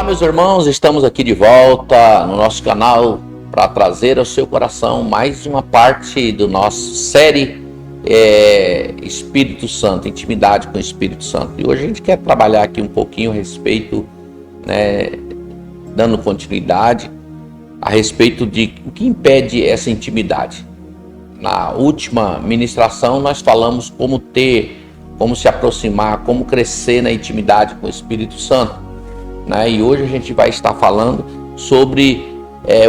Meus irmãos, estamos aqui de volta no nosso canal para trazer ao seu coração mais uma parte do nosso série Espírito Santo, intimidade com o Espírito Santo. E hoje a gente quer trabalhar aqui um pouquinho a respeito, dando continuidade a respeito de o que impede essa intimidade. Na última ministração nós falamos como se aproximar, como crescer na intimidade com o Espírito Santo. E hoje a gente vai estar falando sobre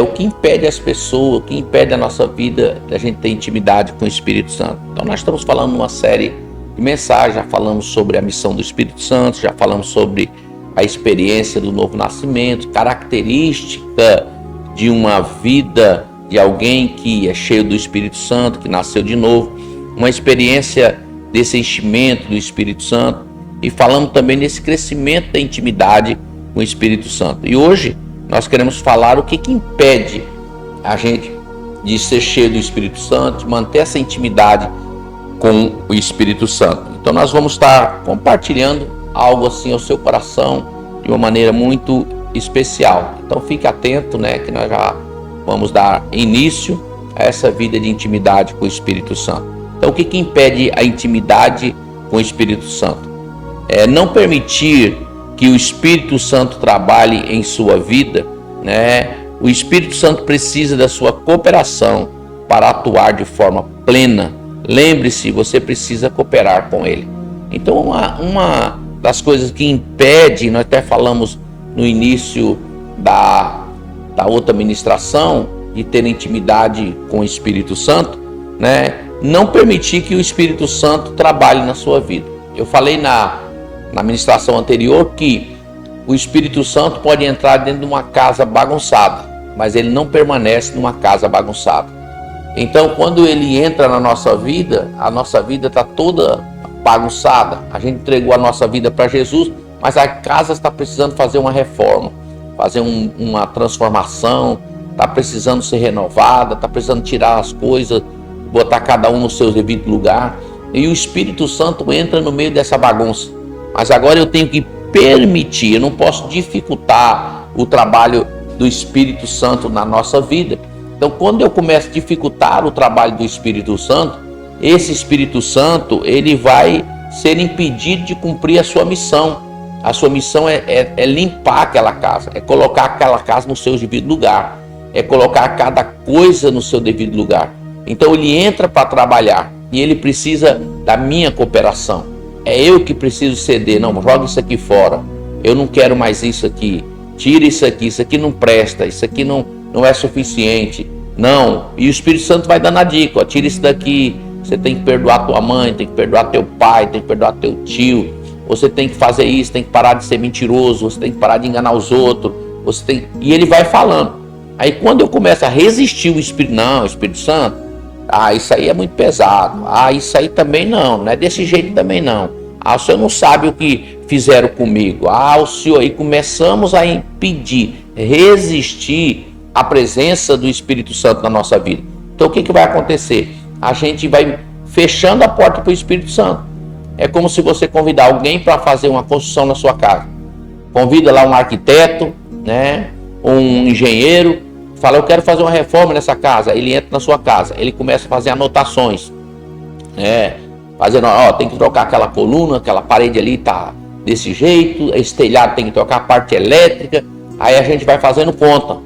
o que impede as pessoas, o que impede a nossa vida da gente ter intimidade com o Espírito Santo. Então nós estamos falando numa série de mensagens, já falamos sobre a missão do Espírito Santo, já falamos sobre a experiência do novo nascimento, característica de uma vida de alguém que é cheio do Espírito Santo, que nasceu de novo, uma experiência desse enchimento do Espírito Santo, e falamos também desse crescimento da intimidade com o Espírito Santo. E hoje nós queremos falar o que impede a gente de ser cheio do Espírito Santo, de manter essa intimidade com o Espírito Santo. Então nós vamos estar compartilhando algo assim ao seu coração de uma maneira muito especial. Então fique atento, que nós já vamos dar início a essa vida de intimidade com o Espírito Santo. Então o que impede a intimidade com o Espírito Santo? Não permitir que o Espírito Santo trabalhe em sua vida, O Espírito Santo precisa da sua cooperação para atuar de forma plena. Lembre-se, você precisa cooperar com Ele. Então uma das coisas que impede, nós até falamos no início da outra ministração, de ter intimidade com o Espírito Santo, não permitir que o Espírito Santo trabalhe na sua vida. Eu falei na ministração anterior que o Espírito Santo pode entrar dentro de uma casa bagunçada, mas ele não permanece numa casa bagunçada. Então, quando ele entra na nossa vida, a nossa vida está toda bagunçada. A gente entregou a nossa vida para Jesus, mas a casa está precisando fazer uma reforma, fazer uma transformação, está precisando ser renovada, está precisando tirar as coisas, botar cada um no seu devido lugar. E o Espírito Santo entra no meio dessa bagunça. Mas agora eu tenho que permitir, eu não posso dificultar o trabalho do Espírito Santo na nossa vida. Então, quando eu começo a dificultar o trabalho do Espírito Santo, esse Espírito Santo, ele vai ser impedido de cumprir a sua missão. A sua missão é limpar aquela casa, é colocar aquela casa no seu devido lugar, é colocar cada coisa no seu devido lugar. Então, ele entra para trabalhar e ele precisa da minha cooperação. É eu que preciso ceder. Não, joga isso aqui fora. Eu não quero mais isso aqui. Tira isso aqui não presta, isso aqui não é suficiente. Não. E o Espírito Santo vai dando a dica, tira isso daqui. Você tem que perdoar tua mãe, tem que perdoar teu pai, tem que perdoar teu tio. Você tem que fazer isso, tem que parar de ser mentiroso, você tem que parar de enganar os outros. E ele vai falando. Aí quando eu começo a resistir o Espírito Santo, isso aí é muito pesado. Isso aí também não é desse jeito também não. O senhor não sabe o que fizeram comigo. O senhor. E começamos a impedir, resistir à presença do Espírito Santo na nossa vida. Então o que vai acontecer? A gente vai fechando a porta para o Espírito Santo. É como se você convidar alguém para fazer uma construção na sua casa. Convida lá um arquiteto, um engenheiro, fala, eu quero fazer uma reforma nessa casa. Ele entra na sua casa, ele começa a fazer anotações, fazendo, tem que trocar aquela coluna, aquela parede ali tá desse jeito, esse telhado tem que trocar a parte elétrica. Aí a gente vai fazendo conta.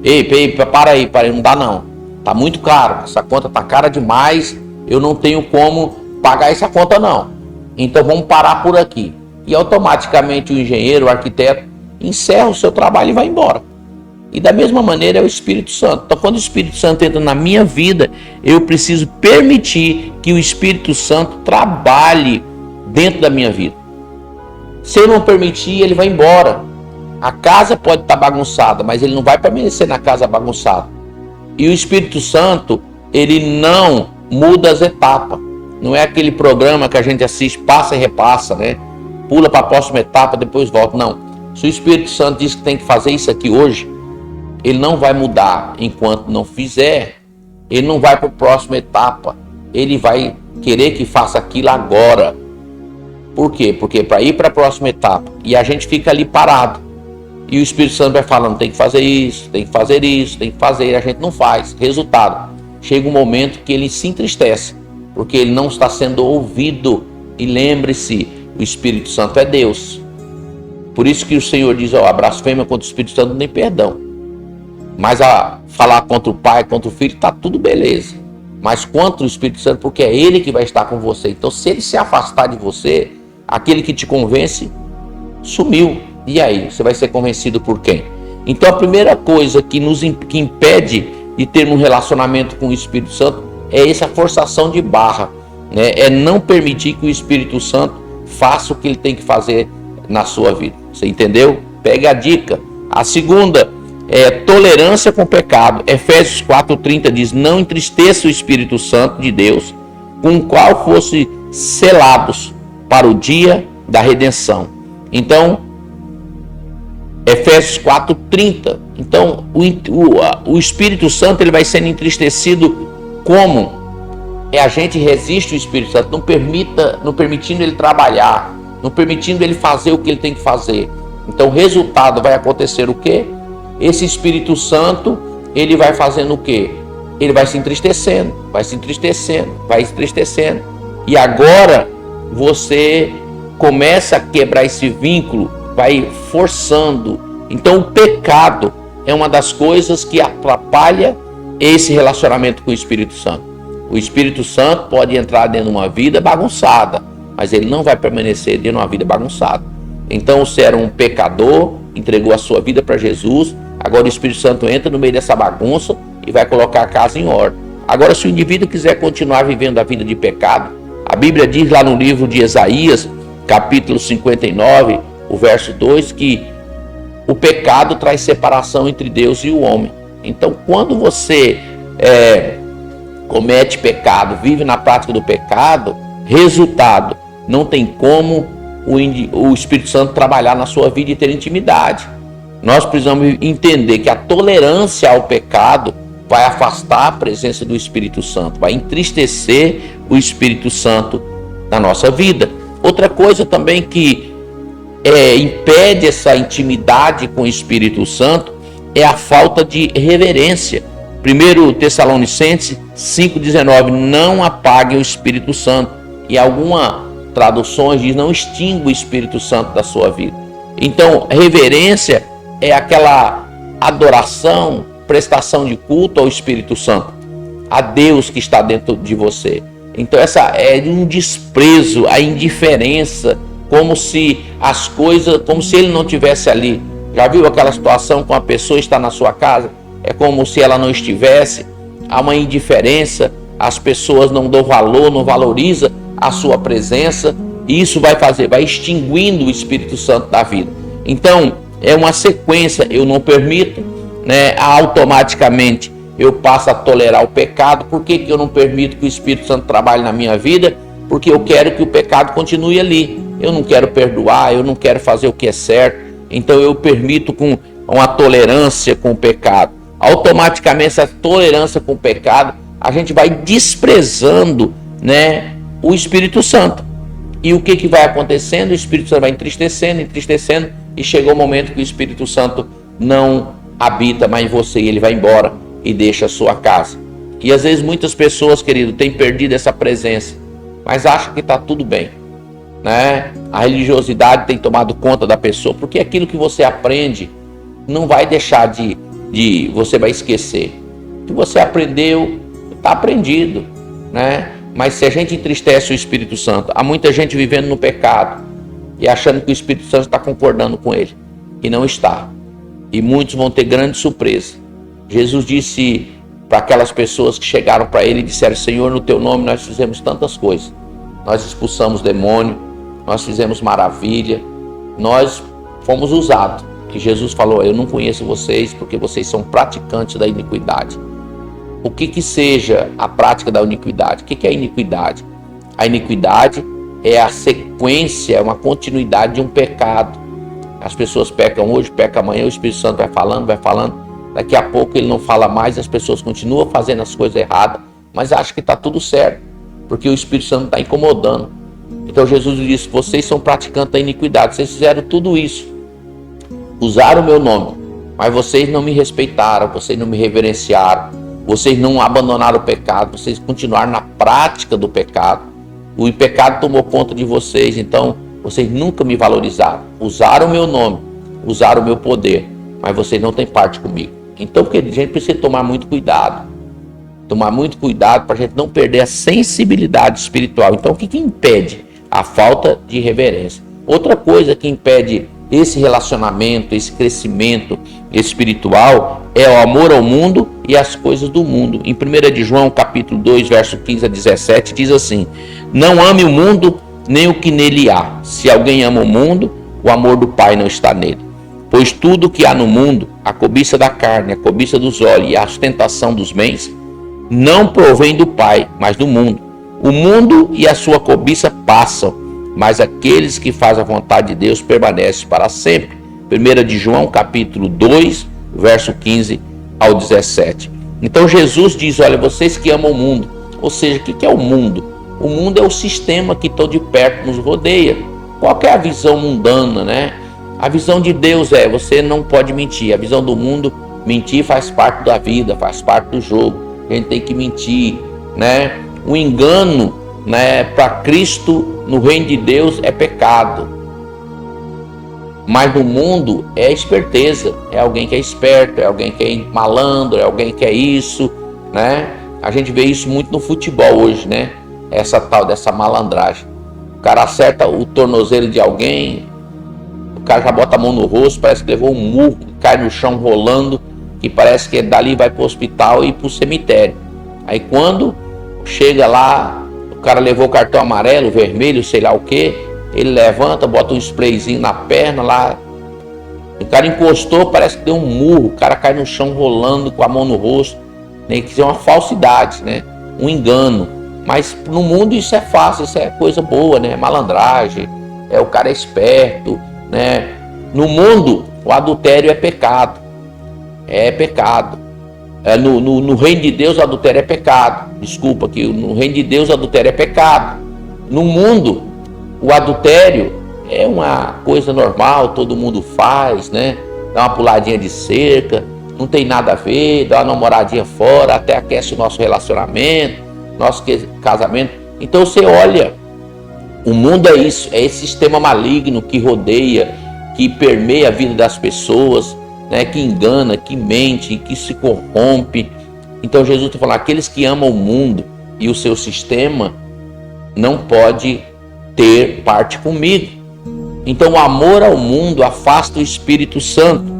Ei, para aí, não dá não, tá muito caro, essa conta tá cara demais, eu não tenho como pagar essa conta não, então vamos parar por aqui. E automaticamente o engenheiro, o arquiteto encerra o seu trabalho e vai embora. E da mesma maneira é o Espírito Santo. Então quando o Espírito Santo entra na minha vida, eu preciso permitir que o Espírito Santo trabalhe dentro da minha vida. Se eu não permitir, ele vai embora. A casa pode estar bagunçada, mas ele não vai permanecer na casa bagunçada. E o Espírito Santo, ele não muda as etapas. Não é aquele programa que a gente assiste, passa e repassa, Pula para a próxima etapa, depois volta. Não. Se o Espírito Santo diz que tem que fazer isso aqui hoje, ele não vai mudar enquanto não fizer. Ele não vai para a próxima etapa. Ele vai querer que faça aquilo agora. Por quê? Porque para ir para a próxima etapa, e a gente fica ali parado. E o Espírito Santo vai falando, tem que fazer isso, tem que fazer isso, tem que fazer, e a gente não faz. Resultado, chega um momento que ele se entristece, porque ele não está sendo ouvido. E lembre-se, o Espírito Santo é Deus. Por isso que o Senhor diz, a blasfêmia contra o Espírito Santo não tem perdão. Mas a falar contra o Pai, contra o Filho, está tudo beleza. Mas contra o Espírito Santo, porque é Ele que vai estar com você. Então, se Ele se afastar de você, aquele que te convence sumiu. E aí, você vai ser convencido por quem? Então, a primeira coisa que impede de ter um relacionamento com o Espírito Santo é essa forçação de barra, né? É não permitir que o Espírito Santo faça o que ele tem que fazer na sua vida. Você entendeu? Pega a dica. A segunda é tolerância com o pecado. Efésios 4:30 diz, não entristeça o Espírito Santo de Deus, com o qual fosse selados para o dia da redenção. Então, Efésios 4:30. Então, o Espírito Santo ele vai sendo entristecido como? A gente resiste o Espírito Santo, não permitindo ele trabalhar, não permitindo ele fazer o que ele tem que fazer. Então, o resultado vai acontecer o quê? Esse Espírito Santo, ele vai fazendo o quê? Ele vai se entristecendo, vai se entristecendo, vai se entristecendo. E agora, você começa a quebrar esse vínculo, vai forçando. Então, o pecado é uma das coisas que atrapalha esse relacionamento com o Espírito Santo. O Espírito Santo pode entrar dentro de uma vida bagunçada, mas ele não vai permanecer dentro de uma vida bagunçada. Então, você era um pecador, entregou a sua vida para Jesus, agora o Espírito Santo entra no meio dessa bagunça e vai colocar a casa em ordem. Agora, se o indivíduo quiser continuar vivendo a vida de pecado, a Bíblia diz lá no livro de Isaías, capítulo 59, o verso 2, que o pecado traz separação entre Deus e o homem. Então, quando você comete pecado, vive na prática do pecado, resultado, não tem como o Espírito Santo trabalhar na sua vida e ter intimidade. Nós precisamos entender que a tolerância ao pecado vai afastar a presença do Espírito Santo, vai entristecer o Espírito Santo na nossa vida. Outra coisa também que impede essa intimidade com o Espírito Santo é a falta de reverência. 1 Tessalonicenses 5,19, não apague o Espírito Santo. E algumas traduções diz, não extinga o Espírito Santo da sua vida. Então, reverência é aquela adoração, prestação de culto ao Espírito Santo, a Deus que está dentro de você. Então, essa é um desprezo, a indiferença, como se as coisas, como se ele não estivesse ali. Já viu aquela situação com a pessoa está na sua casa? É como se ela não estivesse. Há uma indiferença, as pessoas não dão valor, não valorizam a sua presença. E isso vai extinguindo o Espírito Santo da vida. Então, é uma sequência, eu não permito, né? Automaticamente eu passo a tolerar o pecado. Por que eu não permito que o Espírito Santo trabalhe na minha vida? Porque eu quero que o pecado continue ali. Eu não quero perdoar, eu não quero fazer o que é certo. Então eu permito com uma tolerância com o pecado. Automaticamente essa tolerância com o pecado, a gente vai desprezando, né, o Espírito Santo. E o que vai acontecendo? O Espírito Santo vai entristecendo, e chega o momento que o Espírito Santo não habita mais em você, e ele vai embora e deixa a sua casa. E às vezes muitas pessoas, querido, têm perdido essa presença, mas acham que está tudo bem, né? A religiosidade tem tomado conta da pessoa, porque aquilo que você aprende não vai deixar de você vai esquecer. O que você aprendeu, está aprendido, né? Mas se a gente entristece o Espírito Santo, há muita gente vivendo no pecado e achando que o Espírito Santo está concordando com ele, e não está. E muitos vão ter grande surpresa. Jesus disse para aquelas pessoas que chegaram para ele e disseram: Senhor, no teu nome nós fizemos tantas coisas. Nós expulsamos demônio, nós fizemos maravilha, nós fomos usados. Que Jesus falou: eu não conheço vocês porque vocês são praticantes da iniquidade. O que seja a prática da iniquidade? O que é iniquidade? A iniquidade é a sequência, é uma continuidade de um pecado. As pessoas pecam hoje, pecam amanhã, o Espírito Santo vai falando, daqui a pouco ele não fala mais, as pessoas continuam fazendo as coisas erradas, mas acham que está tudo certo, porque o Espírito Santo está incomodando. Então Jesus disse: vocês são praticantes da iniquidade, vocês fizeram tudo isso, usaram o meu nome, mas vocês não me respeitaram, vocês não me reverenciaram, vocês não abandonaram o pecado, vocês continuaram na prática do pecado. O pecado tomou conta de vocês, então vocês nunca me valorizaram. Usaram o meu nome, usaram o meu poder, mas vocês não têm parte comigo. Então, porque a gente precisa tomar muito cuidado. Tomar muito cuidado para a gente não perder a sensibilidade espiritual. Então, o que impede? A falta de reverência. Outra coisa que impede esse relacionamento, esse crescimento espiritual é o amor ao mundo e às coisas do mundo. Em 1 de João, capítulo 2, verso 15 a 17, diz assim: não ame o mundo nem o que nele há. Se alguém ama o mundo, o amor do Pai não está nele. Pois tudo que há no mundo, a cobiça da carne, a cobiça dos olhos e a ostentação dos bens, não provém do Pai, mas do mundo. O mundo e a sua cobiça passam, mas aqueles que fazem a vontade de Deus permanecem para sempre. 1 de João, capítulo 2, verso 15 ao 17. Então Jesus diz, olha, vocês que amam o mundo, ou seja, o que é o mundo? O mundo é o sistema que todo de perto nos rodeia. Qual que é a visão mundana, né? A visão de Deus é, você não pode mentir. A visão do mundo, mentir faz parte da vida, faz parte do jogo. A gente tem que mentir, né? O engano, né, para Cristo no reino de Deus é pecado. Mas no mundo é esperteza, é alguém que é esperto, é alguém que é malandro, é alguém que é isso, né? A gente vê isso muito no futebol hoje, né? Essa tal dessa malandragem. O cara acerta o tornozelo de alguém, o cara já bota a mão no rosto, parece que levou um murro, cai no chão rolando, que parece que dali vai para o hospital e para o cemitério. Aí quando chega lá, o cara levou o cartão amarelo, vermelho, sei lá o que, ele levanta, bota um sprayzinho na perna lá, o cara encostou, parece que deu um murro, o cara cai no chão rolando com a mão no rosto, né? Que é uma falsidade, né? Um engano. Mas no mundo isso é fácil, isso é coisa boa, né? Malandragem, o cara é esperto, né? No mundo o adultério é pecado. É pecado. No reino de Deus o adultério é pecado. Desculpa, que no reino de Deus o adultério é pecado. No mundo o adultério é uma coisa normal, todo mundo faz, né? Dá uma puladinha de cerca, não tem nada a ver, dá uma namoradinha fora, até aquece o nosso relacionamento, nosso casamento. Então você olha, o mundo é isso, é esse sistema maligno que rodeia, que permeia a vida das pessoas, né, que engana, que mente, que se corrompe. Então Jesus está falando, aqueles que amam o mundo e o seu sistema não pode ter parte comigo. Então o amor ao mundo afasta o Espírito Santo.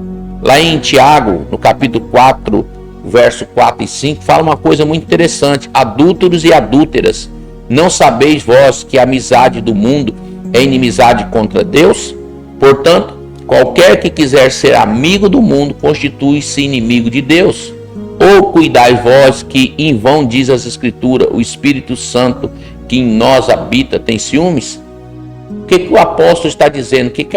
Lá em Tiago, no capítulo 4, verso 4 e 5, fala uma coisa muito interessante: adúlteros e adúlteras, não sabeis vós que a amizade do mundo é inimizade contra Deus? Portanto, qualquer que quiser ser amigo do mundo constitui-se inimigo de Deus. Ou cuidai vós que em vão diz as Escrituras, o Espírito Santo que em nós habita tem ciúmes? O que o apóstolo está dizendo? O que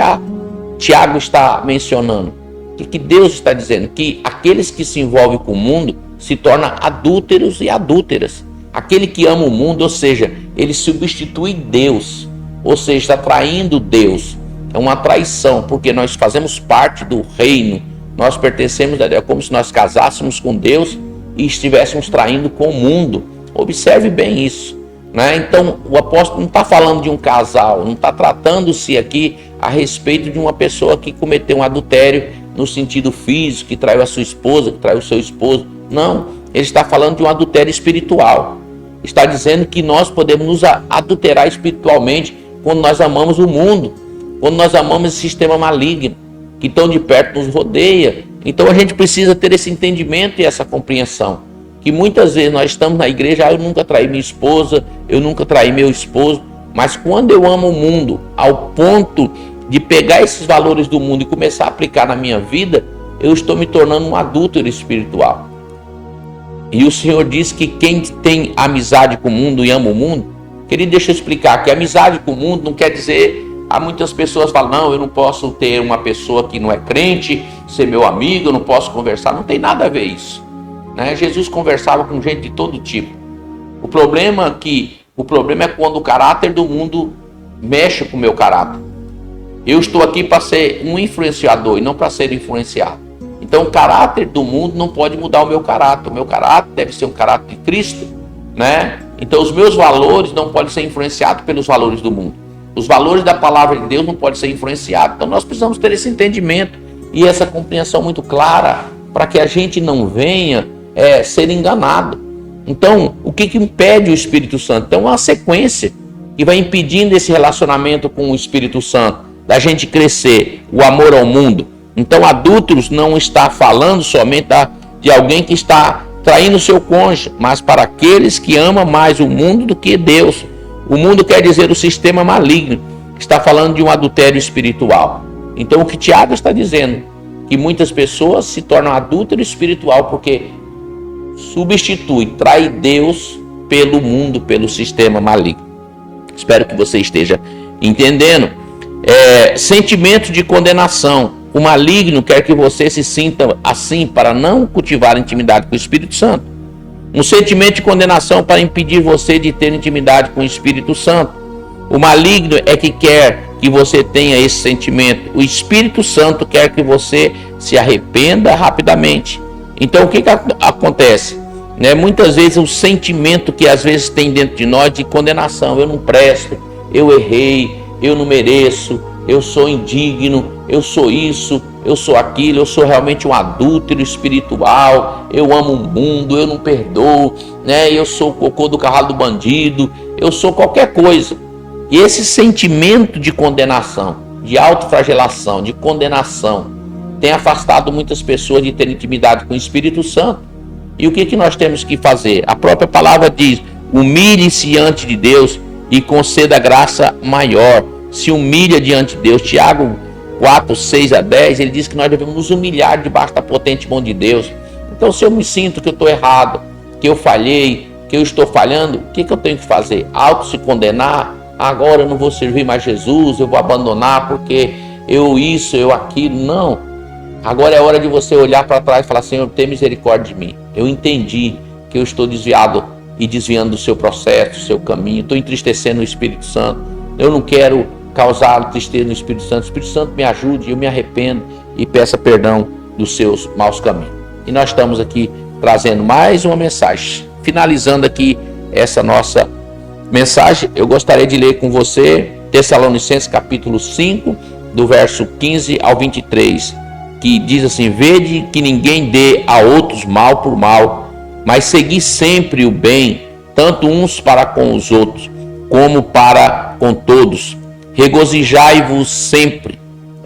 Tiago está mencionando? O que Deus está dizendo? Que aqueles que se envolvem com o mundo se tornam adúlteros e adúlteras. Aquele que ama o mundo, ou seja, ele substitui Deus, ou seja, está traindo Deus. É uma traição, porque nós fazemos parte do reino, nós pertencemos a Deus, é como se nós casássemos com Deus e estivéssemos traindo com o mundo. Observe bem isso, né? Então o apóstolo não está falando de um casal, não está tratando-se aqui a respeito de uma pessoa que cometeu um adultério no sentido físico, que traiu a sua esposa, que traiu o seu esposo. Não, ele está falando de um adultério espiritual. Está dizendo que nós podemos nos adulterar espiritualmente quando nós amamos o mundo, quando nós amamos esse sistema maligno que tão de perto nos rodeia. Então a gente precisa ter esse entendimento e essa compreensão, que muitas vezes nós estamos na igreja, eu nunca traí minha esposa, eu nunca traí meu esposo, mas quando eu amo o mundo ao ponto de pegar esses valores do mundo e começar a aplicar na minha vida, eu estou me tornando um adúltero espiritual. E o Senhor diz que quem tem amizade com o mundo e ama o mundo, querido, deixa eu explicar que amizade com o mundo não quer dizer... Há muitas pessoas que falam, não, eu não posso ter uma pessoa que não é crente, ser meu amigo, eu não posso conversar. Não tem nada a ver isso, né? Jesus conversava com gente de todo tipo. O problema é quando o caráter do mundo mexe com o meu caráter. Eu estou aqui para ser um influenciador e não para ser influenciado. Então o caráter do mundo não pode mudar o meu caráter. O meu caráter deve ser um caráter de Cristo, né? Então os meus valores não podem ser influenciados pelos valores do mundo. Os valores da palavra de Deus não podem ser influenciados. Então nós precisamos ter esse entendimento e essa compreensão muito clara para que a gente não venha ser enganado. Então, o que impede o Espírito Santo? Então, uma sequência que vai impedindo esse relacionamento com o Espírito Santo, da gente crescer, o amor ao mundo. Então, adúlteros não está falando somente de alguém que está traindo o seu cônjuge, mas para aqueles que amam mais o mundo do que Deus. O mundo quer dizer o sistema maligno, está falando de um adultério espiritual. Então, o que Tiago está dizendo, que muitas pessoas se tornam adúltero espiritual porque trai Deus pelo mundo, pelo sistema maligno. Espero que você esteja entendendo. Sentimento de condenação. O maligno quer que você se sinta assim para não cultivar intimidade com o Espírito Santo. Um sentimento de condenação para impedir você de ter intimidade com o Espírito Santo. O maligno é que quer que você tenha esse sentimento. O Espírito Santo quer que você se arrependa rapidamente. Então o que acontece? Muitas vezes o sentimento que às vezes tem dentro de nós de condenação. Eu não presto, eu errei, eu não mereço, eu sou indigno, eu sou isso, eu sou aquilo, eu sou realmente um adúltero espiritual, eu amo o mundo, eu não perdoo, eu sou o cocô do cavalo do bandido, eu sou qualquer coisa. E esse sentimento de condenação, de autoflagelação, de condenação, tem afastado muitas pessoas de ter intimidade com o Espírito Santo. E o que nós temos que fazer? A própria palavra diz: humilhe-se diante de Deus e conceda graça maior. Se humilha diante de Deus. Tiago 4, 6 a 10, ele diz que nós devemos nos humilhar debaixo da potente mão de Deus. Então, se eu me sinto que eu estou errado, que eu falhei, que eu estou falhando, o que eu tenho que fazer? Se condenar? Agora eu não vou servir mais Jesus, eu vou abandonar porque eu isso, eu aquilo. Não. Agora é hora de você olhar para trás e falar: Senhor, tem misericórdia de mim. Eu entendi que eu estou desviado e desviando do seu processo, do seu caminho. Estou entristecendo o Espírito Santo. Eu não quero causar tristeza no Espírito Santo. O Espírito Santo me ajude, eu me arrependo e peça perdão dos seus maus caminhos. E nós estamos aqui trazendo mais uma mensagem. Finalizando aqui essa nossa mensagem, eu gostaria de ler com você Tessalonicenses capítulo 5, do verso 15 ao 23, que diz assim: vede que ninguém dê a outros mal por mal, mas segui sempre o bem, tanto uns para com os outros, como para com todos. Regozijai-vos sempre.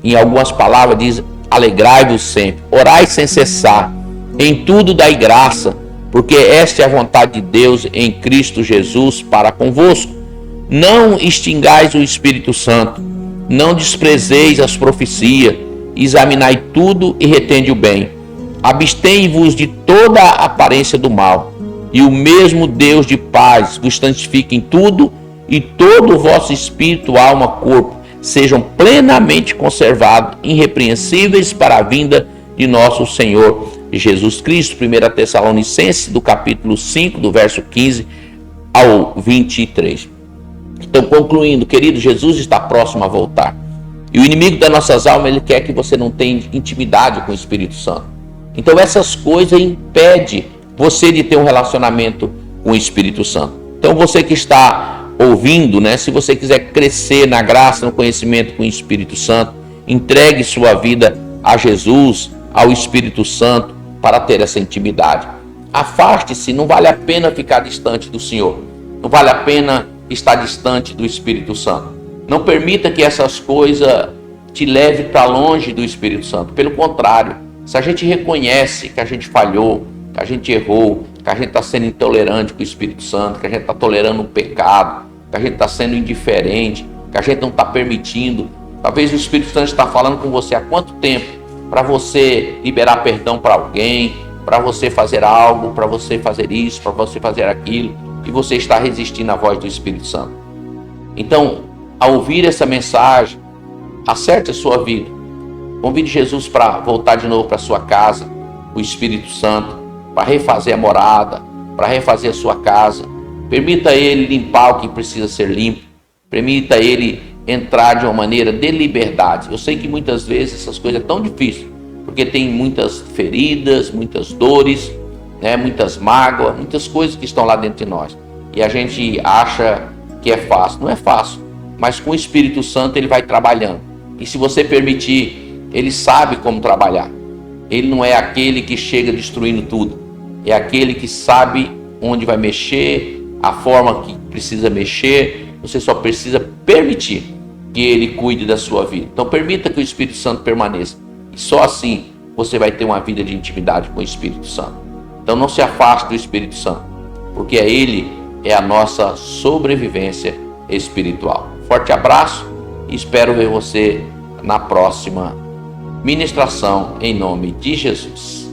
Em algumas palavras diz: alegrai-vos sempre. Orai sem cessar. Em tudo dai graça, porque esta é a vontade de Deus em Cristo Jesus para convosco. Não extingais o Espírito Santo, não desprezeis as profecias, examinai tudo e retende o bem. Abstei-vos de toda a aparência do mal, e o mesmo Deus de paz vos santifique em tudo, e todo o vosso espírito, alma, corpo sejam plenamente conservados, irrepreensíveis para a vinda de nosso Senhor Jesus Cristo. 1 Tessalonicenses, do capítulo 5, do verso 15 ao 23. Então, concluindo, querido, Jesus está próximo a voltar. E o inimigo das nossas almas, ele quer que você não tenha intimidade com o Espírito Santo. Então, essas coisas impedem você de ter um relacionamento com o Espírito Santo. Então, você que está ouvindo, se você quiser crescer na graça, no conhecimento com o Espírito Santo, entregue sua vida a Jesus, ao Espírito Santo, para ter essa intimidade. Afaste-se, não vale a pena ficar distante do Senhor. Não vale a pena estar distante do Espírito Santo. Não permita que essas coisas te levem para longe do Espírito Santo. Pelo contrário, se a gente reconhece que a gente falhou, que a gente errou, que a gente está sendo intolerante com o Espírito Santo, que a gente está tolerando o pecado, que a gente está sendo indiferente, que a gente não está permitindo. Talvez o Espírito Santo está falando com você há quanto tempo para você liberar perdão para alguém, para você fazer algo, para você fazer isso, para você fazer aquilo, e você está resistindo à voz do Espírito Santo. Então, ao ouvir essa mensagem, acerte a sua vida. Convide Jesus para voltar de novo para sua casa, o Espírito Santo, para refazer a morada, para refazer a sua casa. Permita Ele limpar o que precisa ser limpo. Permita Ele entrar de uma maneira de liberdade. Eu sei que muitas vezes essas coisas é tão difíceis, porque tem muitas feridas, muitas dores, né, muitas mágoas, muitas coisas que estão lá dentro de nós. E a gente acha que é fácil. Não é fácil, mas com o Espírito Santo ele vai trabalhando. E se você permitir, ele sabe como trabalhar. Ele não é aquele que chega destruindo tudo. É aquele que sabe onde vai mexer, a forma que precisa mexer. Você só precisa permitir que ele cuide da sua vida. Então permita que o Espírito Santo permaneça. E só assim você vai ter uma vida de intimidade com o Espírito Santo. Então não se afaste do Espírito Santo, porque ele é a nossa sobrevivência espiritual. Forte abraço e espero ver você na próxima ministração em nome de Jesus.